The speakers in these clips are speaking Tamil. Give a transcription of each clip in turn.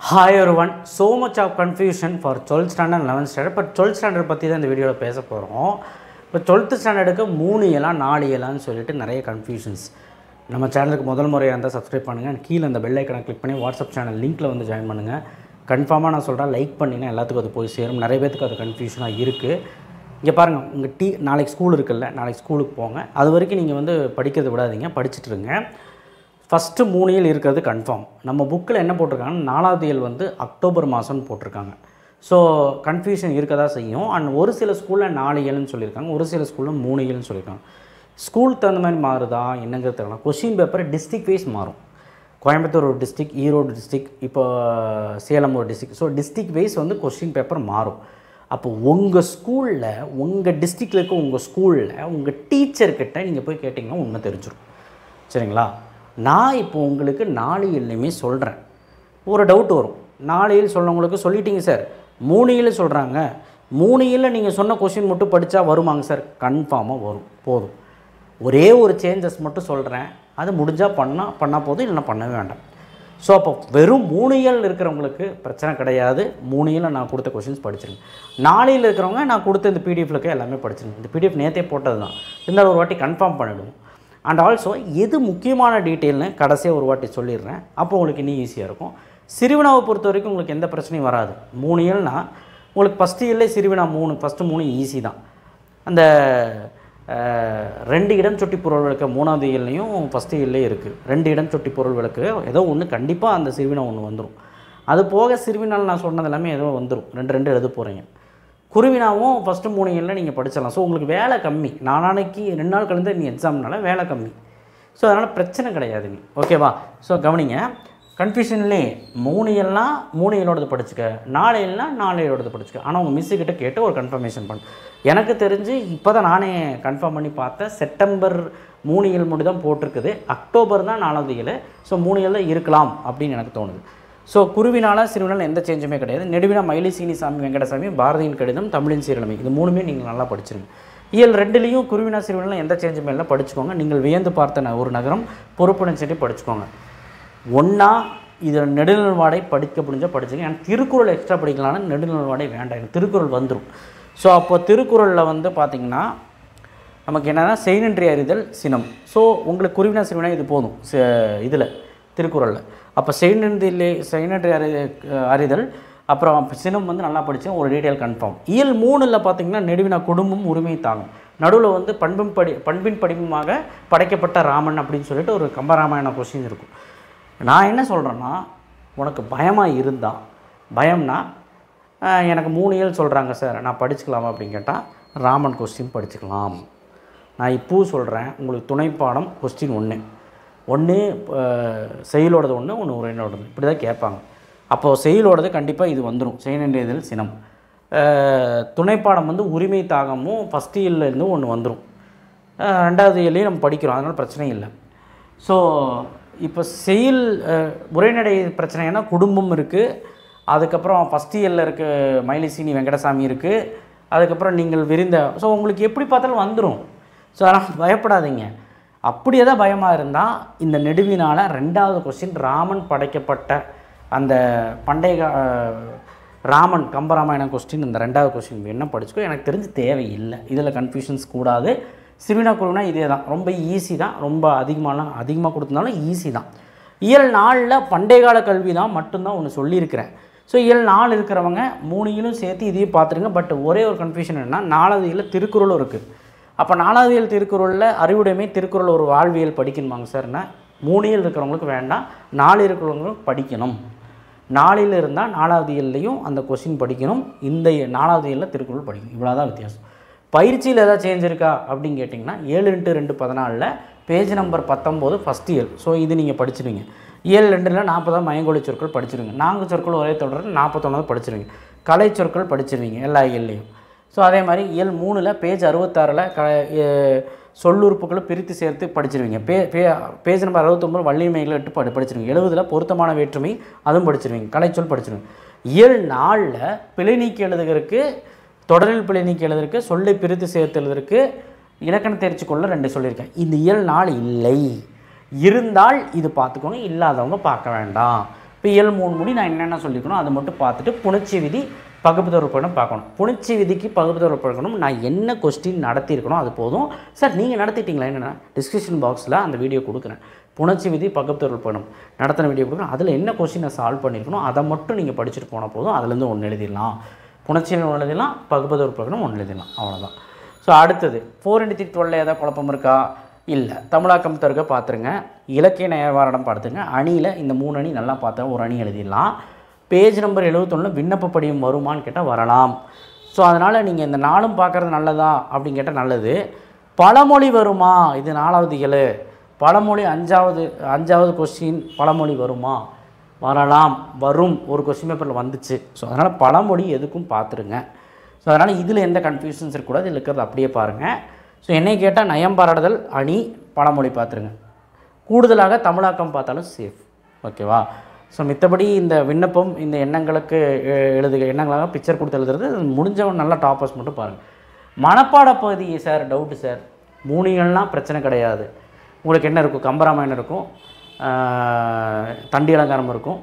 Hi everyone, so much of confusion for 12th standard and 11th standard. But 12th standard பற்றி தான் இந்த வீடியோவில் பேச போகிறோம். இப்போ 12th ஸ்டாண்டர்டுக்கு 3 இயலா 4 இயலான்னு சொல்லிட்டு நிறைய கன்ஃபியூஷன்ஸ். நம்ம சேனலுக்கு முதல் முறையாக இருந்தால் சப்ஸ்கிரைப் பண்ணுங்கள். கீழே அந்த பெல் ஐக்கனை கிளிக் பண்ணி வாட்ஸ்அப் சேனல் லிங்க்கில் வந்து ஜாயின் பண்ணுங்கள். கன்ஃபார்மாக நான் சொல்கிறேன், லைக் பண்ணிங்கன்னா எல்லாத்துக்கும் அது போய் சேரும். நிறைய பேருக்கு அது கன்ஃபியூஷனாக இருக்குது. இங்கே பாருங்கள், உங்கள் நாளைக்கு ஸ்கூல் இருக்குல்ல, நாளைக்கு ஸ்கூலுக்கு போங்க. அது வரைக்கும் நீங்கள் வந்து படிக்கிறத விடாதீங்க, படிச்சுட்டு இருங்க. ஃபஸ்ட்டு 3 இயல் இருக்கிறது கன்ஃபார்ம். நம்ம புக்கில் என்ன போட்டிருக்காங்கன்னா 4வது இயல் வந்து அக்டோபர் மாதம்னு போட்டிருக்காங்க. ஸோ கன்ஃபியூஷன் இருக்க தான் செய்யும். அண்ட் ஒரு சில ஸ்கூலில் 4 இயல்னு சொல்லியிருக்காங்க, ஒரு சில ஸ்கூலில் 3 இயல்னு சொல்லியிருக்காங்க. ஸ்கூலுக்கு தகுந்த மாதிரி மாறுதா என்னங்கிறது தெரியல. கொஷின் பேப்பர் டிஸ்ட்ரிக்ட் வைஸ் மாறும். கோயம்புத்தூர் ஒரு டிஸ்ட்ரிக்ட், ஈரோடு டிஸ்ட்ரிக்ட், இப்போ சேலம் ஒரு டிஸ்ட்ரிக்ட். ஸோ டிஸ்ட்ரிக்ட் வைஸ் வந்து கொஷின் பேப்பர் மாறும். அப்போ உங்கள் ஸ்கூலில், உங்கள் டிஸ்ட்ரிக்டில் இருக்க உங்கள் ஸ்கூலில் உங்கள் டீச்சர்கிட்ட நீங்கள் போய் கேட்டிங்கன்னா உண்மை தெரிஞ்சிடும். சரிங்களா? நான் இப்போ உங்களுக்கு 4 இயல்லையுமே சொல்கிறேன். ஒரு டவுட் வரும், 4 இயல் சொன்னவங்களுக்கு சொல்லிட்டீங்க சார், 3 இயல் சொல்கிறாங்க, 3 இயலில் நீங்கள் சொன்ன கொஷின் மட்டும் படித்தா வருமாங்க சார்? கன்ஃபார்மாக வரும். போதும், ஒரே ஒரு சேஞ்சஸ் மட்டும் சொல்கிறேன், அது முடிஞ்சால் பண்ணால் போதும், இல்லைன்னா பண்ணவே வேண்டாம். ஸோ அப்போ வெறும் 3 இயல் இருக்கிறவங்களுக்கு பிரச்சனை கிடையாது. 3 இயலில் நான் கொடுத்த கொஷின்ஸ் படிச்சிருங்க. 4 இயல் இருக்கிறவங்க நான் கொடுத்த இந்த பிடிஎஃப்லுக்கு எல்லாமே படிச்சிருங்க. இந்த பிடிஎஃப் நேற்றே போட்டது தான், இருந்தாலும் ஒரு வாட்டி கன்ஃபார்ம் பண்ணிவிடுவோம். அண்ட் ஆல்சோ எது முக்கியமான டீட்டெயில்னு கடைசியாக ஒரு வாட்டி சொல்லிடுறேன், அப்போ உங்களுக்கு இன்னும் ஈஸியாக இருக்கும். சிறுவினாவை பொறுத்த வரைக்கும் உங்களுக்கு எந்த பிரச்சனையும் வராது. 3 இயல்னால் உங்களுக்கு ஃபஸ்ட்டு இயல்லே சிறுவினா 3, ஃபஸ்ட்டு 3 ஈஸி தான். அந்த 2 இடம் சொட்டி பொருள் விளக்கு 3வது இயல்லையும் ஃபஸ்ட்டு இயல்லே இருக்குது. 2 இடம் சொட்டி பொருள் விளக்கு ஏதோ ஒன்று கண்டிப்பாக அந்த சிறுவினா ஒன்று வந்துடும். அது போக சிறுவினால் நான் சொன்னது எல்லாமே ஏதோ வந்துடும். 2 எழுத போகிறீங்க. குருவினாவும் ஃபஸ்ட்டு 3 இயலில் நீங்கள் படிச்சிடலாம். ஸோ உங்களுக்கு வேலை கம்மி. நாளைக்கு 2 நாள் கழிந்து நீ எக்ஸாம்னால வேலை கம்மி. ஸோ அதனால் பிரச்சனை கிடையாது. நீ ஓகேவா? ஸோ கவனிங்க, கன்ஃபியூஷன்லேயே 3 இயல்னா 3 இயலோடது படிச்சுக்க, 4 இயல்னா 4 இயலோடது படிச்சுக்க. ஆனால் உங்கள் மிஸ்ஸுக்கிட்ட கேட்டு ஒரு கன்ஃபர்மேஷன் பண்ணு. எனக்கு தெரிஞ்சு இப்போ தான் நானே கன்ஃபார்ம் பண்ணி பார்த்தேன், செப்டம்பர் 3 இயல் மட்டும் தான் போட்டிருக்குது, அக்டோபர் தான் 4வது இயல். ஸோ 3 இயலில் இருக்கலாம் அப்படின்னு எனக்கு தோணுது. ஸோ குருவினால சிறுவினால் எந்த சேஞ்சுமே கிடையாது. நெடுவினா மயிலை சீனிசாமி வெங்கடசாமி, பாரதியின் கடிதம், தமிழின் சீரழிமை, இது 3மே நீங்கள் நல்லா படிச்சிருங்க. இயல் 2லேயும் குருவினா சிறுவினால் எந்த சேஞ்சுமே இல்லை, படிச்சுக்கோங்க. நீங்கள் வியந்து பார்த்த ஒரு நகரம், பொறுப்புடன் சென்று படிச்சுக்கோங்க. ஒன்றா இதில் நெடுநல்வாடை படிக்க முடிஞ்சால் படிச்சுங்க. எனக்கு திருக்குறள் எக்ஸ்ட்ரா படிக்கலான்னு நெடுநல்வாடை வேண்டாம், எனக்கு திருக்குறள் வந்துடும். ஸோ அப்போ திருக்குறளில் வந்து பார்த்திங்கன்னா நமக்கு என்னென்னா செய்நின்றி அறிதல் சினம். ஸோ உங்களுக்கு குருவினா சிறுவினா இது போதும் இதில் திருக்குறளில். அப்போ செய்நின்றி அறிதல், அப்புறம் சினம் வந்து நல்லா படித்தேன், ஒரு டீட்டெயில் கன்ஃபார்ம். இயல் 3ல் பார்த்திங்கன்னா நெடுவினா குடும்பம் உரிமை தாங்கும். நடுவில் வந்து பண்பின் படிப்புமாக படைக்கப்பட்ட ராமன் அப்படின்னு சொல்லிட்டு ஒரு கம்பராமாயண கொஸ்டின் இருக்கும். நான் என்ன சொல்கிறேன்னா, உனக்கு பயமாக இருந்தால், பயம்னா எனக்கு 3 இயல் சொல்கிறாங்க சார், நான் படிச்சுக்கலாமா அப்படின்னு கேட்டால் ராமன் கொஸ்டின் படிச்சுக்கலாம். நான் இப்போவும் சொல்கிறேன், உங்களுக்கு துணைப்பாடம் கொஸ்டின் ஒன்று செயலோடது ஒன்று உரையினோடது, இப்படி தான் கேட்பாங்க. அப்போது செயலோடது கண்டிப்பாக இது வந்துடும், செய்நின்றியதில் சினம். துணைப்பாடம் வந்து உரிமை தாகமும் ஃபஸ்ட் இயர்லேருந்து ஒன்று வந்துடும், 2வது இயர்லேயும் நம்ம படிக்கிறோம், அதனால் பிரச்சனை இல்லை. ஸோ இப்போ செயல் உரைநடை பிரச்சனைனா குடும்பம் இருக்குது, அதுக்கப்புறம் ஃபஸ்ட் இயரில் இருக்க மயிலிசீனி வெங்கடசாமி இருக்குது, அதுக்கப்புறம் நீங்கள் விரிந்த. ஸோ உங்களுக்கு எப்படி பார்த்தாலும் வந்துடும். ஸோ அதனால் பயப்படாதீங்க. அப்படியே தான் பயமாக இருந்தால் இந்த நெடுவினால் 2வது கொஸ்டின் ராமன் படைக்கப்பட்ட அந்த பண்டைய ராமன் கம்பராமாயண கொஸ்டின், இந்த 2வது கொஸ்டின் என்ன படிச்சுக்கோ. எனக்கு தெரிஞ்சு தேவையில்லை, இதில் கன்ஃபியூஷன்ஸ் கூடாது. சிறுவினா குழுவினா இதே தான், ரொம்ப ஈஸி தான், ரொம்ப அதிகமாக கொடுத்தனாலும் ஈஸி தான். இயல் 4ல் பண்டைய கால கல்வி தான் மட்டும்தான் ஒன்று சொல்லியிருக்கிறேன். ஸோ இயல் 4 இருக்கிறவங்க 3 இயலும் சேர்த்து இதையும் பார்த்துருங்க. பட் ஒரே ஒரு கன்ஃபியூஷன் என்னென்னா 4வது இயலில் திருக்குறளும் இருக்குது. அப்போ 4வது இயல் திருக்குறளில் அறிவுடைமை திருக்குறள் ஒரு வாழ்வியல் படிக்கணுமாங்க சார்னா 3 இயல் இருக்கிறவங்களுக்கு வேண்டாம், 4 இருக்கிறவங்களுக்கு படிக்கணும். 4ல் இருந்தால் 4வது இயல்லையும் அந்த கொஸ்டின் படிக்கணும், இந்த 4வது இயலில் திருக்குறள் படிக்கணும். இவ்வளோ தான் வித்தியாசம். பயிற்சியில் எதாவது சேஞ்ச் இருக்கா அப்படின்னு கேட்டிங்கன்னா 7x2 14 பேஜ் நம்பர் 19 ஃபஸ்ட் இயல். ஸோ இது நீங்கள் படிச்சிருவீங்க. இயல் 2ல் 40 மயங்கொழி சொற்கள் படிச்சிருவீங்க, 4 சொற்கள் ஒரே தொடரில் 41 படிச்சிருவீங்க, கலை சொற்கள் படிச்சிருவீங்க எல்லா இயல்லையும். ஸோ அதே மாதிரி இயல் 3ல் பேஜ் 66 சொல்லுறுப்புகளை பிரித்து சேர்த்து படிச்சிருவீங்க. Page number 69 வள்ளிமைகளை 8 படிச்சிருவீங்க. 70ல் பொருத்தமான வேற்றுமை அதுவும் படிச்சிருவீங்க, கலைச்சொல் படிச்சிருவீங்க. இயல் 4ல் பிழை நீக்கி எழுதுகிறதுக்கு, தொடரில் பிழை நீக்கி எழுதுறதுக்கு, சொல்லை பிரித்து சேர்த்து எழுதுறதுக்கு, இலக்கண தேர்ச்சி கொள்ள 2 சொல்லியிருக்கேன். இந்த இயல் 4 இல்லை, இருந்தால் இது பார்த்துக்கோங்க, இல்லாதவங்க பார்க்க வேண்டாம். இப்போ இயல் 3 முடி நான் என்னென்ன சொல்லிக்கணும் அதை மட்டும் பார்த்துட்டு புணர்ச்சி விதி பகுப்பு தொடர்புகணம் பார்க்கணும். புணர்ச்சி விதிக்கு பகுப்பு தொடர்புகணம் நான் என்ன கொஸ்டின் நடத்தியிருக்கணும் அது போதும். சார் நீங்கள் நடத்திட்டீங்களா? என்னென்னா டிஸ்கிரிப்ஷன் பாக்ஸில் அந்த வீடியோ கொடுக்குறேன். புணர்ச்சி விதி பகுப்பு தொடர்புகணம் நடத்தின வீடியோ கொடுக்குறேன். அதில் என்ன கொஸ்டினை சால்வ் பண்ணியிருக்கணும் அதை மட்டும் நீங்கள் படிச்சுட்டு போனால் போதும். அதுலேருந்து ஒன்று எழுதிடலாம். புணர்ச்சியில் ஒன்று எழுதிடலாம், பகுப்பு தொடர்புகணம் ஒன்று எழுதிடலாம். அவ்வளோதான். ஸோ அடுத்தது 4 × 12 ஏதாவது குழப்பம் இருக்கா? இல்லை. தமிழாக்கம் தருக பார்த்துருங்க. இலக்கிய நிவாரணம் பார்த்துங்க. அணியில் இந்த 3 அணி நல்லா பார்த்தா ஒரு அணி எழுதிடலாம். பேஜ் நம்பர் 71 விண்ணப்ப படிவம் வருமானு கேட்டால் வரலாம். ஸோ அதனால் நீங்கள் இந்த 4ம் பார்க்குறது நல்லதா அப்படின்னு கேட்டால் நல்லது. பழமொழி வருமா? இது 4வது இயல். பழமொழி 5வது கொஸ்டின் பழமொழி வருமா? வரலாம், வரும். ஒரு கொஸ்டின் பேப்பரில் வந்துச்சு. ஸோ அதனால் பழமொழி எதுக்கும் பார்த்துருங்க. ஸோ அதனால் இதில் எந்த கன்ஃபியூஷன்ஸ் இருக்கக்கூடாது. இதில் இருக்கிறது அப்படியே பாருங்கள். ஸோ என்னை கேட்டால் நயம் பாராட்டுதல் அணி பழமொழி பார்த்துருங்க. கூடுதலாக தமிழாக்கம் பார்த்தாலும் சேஃப். ஓகேவா? ஸோ மித்தபடி இந்த விண்ணப்பம் இந்த எண்ணங்களுக்கு எண்ணங்களாக பிக்சர் கொடுத்து எழுதுறது முடிஞ்சவன் நல்லா டாப்பர்ஸ் மட்டும் பாருங்கள். மனப்பாட பகுதி சார் டவுட்டு சார். 3 இயல்னால் பிரச்சனை கிடையாது. உங்களுக்கு என்ன இருக்கும்? கம்பராமாயணம் இருக்கும், தண்டி அலங்காரம் இருக்கும்,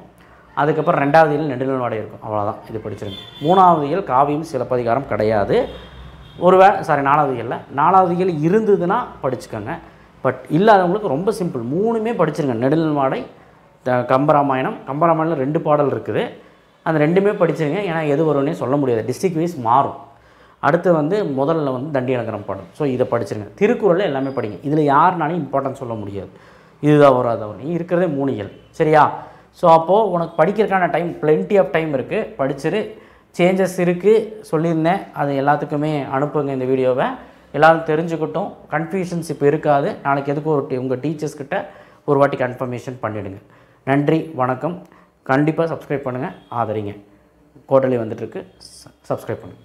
அதுக்கப்புறம் 2வது இயல் நெடுநல் வாடை இருக்கும். அவ்வளோதான். இது படிச்சிருங்க. 3வது இயல் காவியம் சிலப்பதிகாரம் கிடையாது. 4வது இயலில் 4வது இயல் இருந்ததுன்னா படிச்சுக்கோங்க. பட் இல்லாதவங்களுக்கு ரொம்ப சிம்பிள். 3மே படிச்சிருங்க. நெடுநல் வாடை, கம்பராமாயணம். கம்பராமாயணம் 2 பாடல் இருக்குது. அந்த 2மே படிச்சிருங்க. ஏன்னா எது வரும்னே சொல்ல முடியாது. டிஸ்ட்ரிக்ட் வைஸ் மாறும். அடுத்து முதல்ல தண்டி அலங்காரம் பாடல். ஸோ இதை படிச்சிருங்க. திருக்குறளில் எல்லாமே படிங்க. இதில் யாருனாலும் இம்பார்ட்டன்ஸ் சொல்ல முடியாது. இதுதான் வரும் அது வரும். இருக்கிறதே 3 இயல். சரியா? ஸோ அப்போது உனக்கு படிக்கிறதுக்கான டைம் பிளென்டி ஆஃப் டைம் இருக்குது. படிச்சிரு. சேஞ்சஸ் இருக்குது சொல்லியிருந்தேன். அது எல்லாத்துக்குமே அனுப்புங்க இந்த வீடியோவை. எல்லோரும் தெரிஞ்சுக்கிட்டும். கன்ஃபியூஷன்ஸ் இப்போ இருக்காது. நாளைக்கு எதுக்கும் உங்கள் டீச்சர்ஸ்கிட்ட ஒரு வாட்டி கன்ஃபர்மேஷன் பண்ணிவிடுங்க. நன்றி, வணக்கம். கண்டிப்பாக சப்ஸ்கிரைப் பண்ணுங்கள், ஆதரிங்க. குவார்ட்டர்லி வந்துட்டுருக்கு. சப்ஸ்கிரைப் பண்ணுங்கள்.